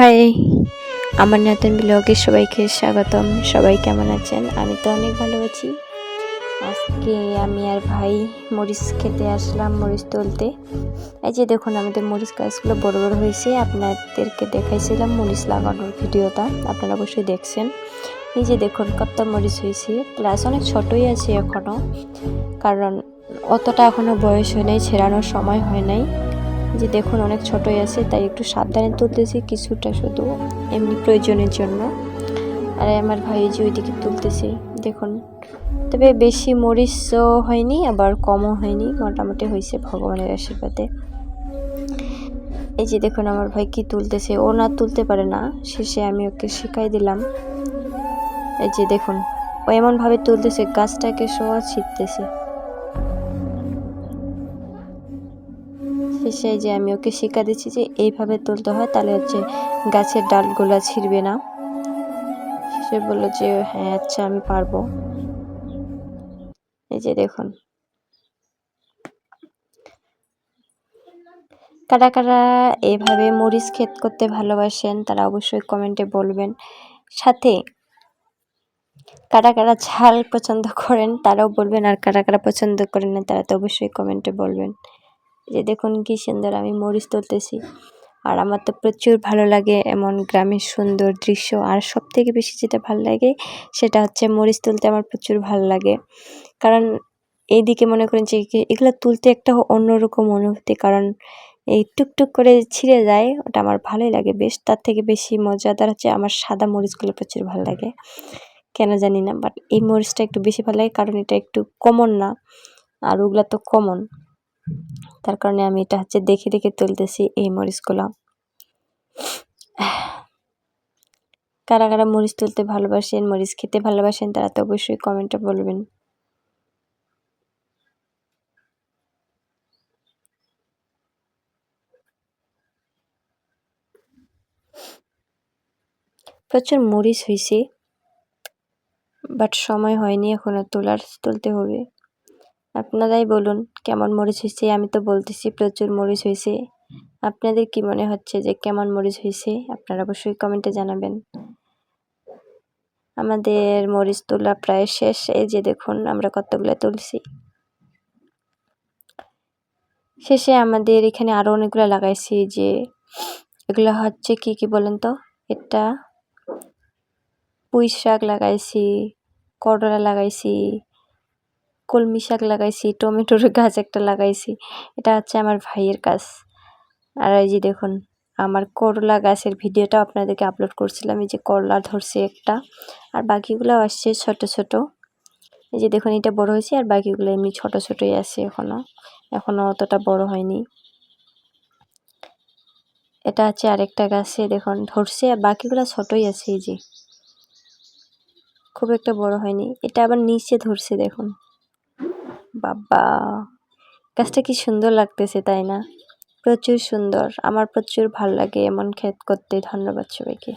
High, আমার নতুন ব্লগে সবাইকে স্বাগতম। সবাই কেমন আছেন? আমি তো অনেক ভালো আছি। আজকে আমি আর ভাই মরিচ খেতে আসলাম, মরিচ তুলতে। এই যে দেখুন আমাদের মরিচ গাছগুলো বড় বড় হয়েছে। আপনাদেরকে দেখাইছিলাম মরিচ লাগানোর ভিডিওটা, আপনারা অবশ্যই দেখছেন। এই যে দেখুন কত মরিচ হয়েছে, প্লাস অনেক ছোটই আছে এখনও, কারণ অতটা এখনও বয়স হয় নাই, ছেড়ানোর সময় হয় নাই। যে দেখুন অনেক ছোটই আছে, তাই একটু সাবধানে তুলতেছি, কিছুটা শুধু এমনি প্রয়োজনের জন্য। আর আমার ভাই যে ওইদিকে তুলতেছে দেখুন। তবে বেশি মরিচও হয়নি আবার কমও হয়নি, মোটামুটি হয়েছে ভগবানের আশীর্বাদে। এই যে দেখুন আমার ভাই কি তুলতেছে, ও না তুলতে পারে না, শেষে আমি ওকে শিখাই দিলাম। এই যে দেখুন ও এমনভাবে তুলতেছে, গাছটাকে সহ ছিটতেছে। শেষে যে আমি ওকে শিক্ষা দিচ্ছি যে এইভাবে তুলতে হয়, তাহলে হচ্ছে গাছের ডালগুলা ছিঁড়বে না। সে বলল যে হ্যাঁ আচ্ছা আমি পারবো। এই যে দেখুন কারা কারা এভাবে মরিচ ক্ষেত করতে ভালোবাসেন তারা অবশ্যই কমেন্টে বলবেন। সাথে কারা কারা ঝাল পছন্দ করেন তারাও বলবেন, আর কারা কারা পছন্দ করেন না তারা তো অবশ্যই কমেন্টে বলবেন। যে দেখুন কি সুন্দর আমি মরিচ তুলতেছি, আর আমার তো প্রচুর ভালো লাগে এমন গ্রামের সুন্দর দৃশ্য। আর সব থেকে বেশি যেটা ভালো লাগে সেটা হচ্ছে মরিচ তুলতে আমার প্রচুর ভালো লাগে, কারণ এইদিকে মনে করেন যে এগুলো তুলতে একটা অন্যরকম অনুভূতি, কারণ এই টুকটুক করে ছিঁড়ে যায়, ওটা আমার ভালোই লাগে বেশ। তার থেকে বেশি মজাদার হচ্ছে আমার সাদা মরিচগুলো প্রচুর ভালো লাগে, কেন জানি না, বাট এই মরিচটা একটু বেশি ভালো লাগে কারণ এটা একটু কমন না, আর ওগুলা তো কমন, তার কারণে আমি এটা হচ্ছে দেখে দেখে তুলতেছি এই মরিচগুলো। কারা কারা মরিচ তুলতে ভালোবাসেন, মরিচ খেতে ভালোবাসেন তারা তো অবশ্যই কমেন্টে বলবেন। প্রচুর মরিচ হয়েছে, বাট সময় হয়নি এখনো তুলতে হবে। আপনারাই বলুন কেমন মরিচ হয়েছে। আমি তো বলতেছি প্রচুর মরিচ হয়েছে, আপনাদের কি মনে হচ্ছে যে কেমন মরিচ হয়েছে আপনারা অবশ্যই কমেন্টে জানাবেন। আমাদের মরিচ তোলা প্রায় শেষ। এই যে দেখুন আমরা কতগুলো তুলছি। শেষে আমাদের এখানে আরো অনেকগুলো লাগাইছি, যে এগুলো হচ্ছে কি কি বলেন তো, এটা পুঁই শাক লাগাইছি, করলা লাগাইছি, কলমি শাক লাগাইছি, টমেটোর গাছ একটা লাগাইছি, এটা হচ্ছে আমার ভাইয়ের কাজ। আর এই যে দেখুন আমার করলা গাছের ভিডিওটা আপনাদেরকে আপলোড করছিলাম, এই যে করলা ধরছে একটা, আর বাকিগুলো আসছে ছোট ছোট। এই যে দেখুন এটা বড় হয়েছে, আর বাকিগুলো এমনি ছোট ছোটই আছে, এখনো অতটা বড় হয়নি। এটা হচ্ছে আরেকটা গাছে দেখুন ধরছে, আর বাকিগুলো ছোটই আছে, এই যে খুব একটা বড় হয়নি। এটা আবার নিচে ধরছে দেখুন, বাবা গাছটা কি সুন্দর লাগতেছে তাই না? প্রচুর সুন্দর, আমার প্রচুর ভালো লাগে এমন ক্ষেত করতে। ধন্যবাদ সবাইকে।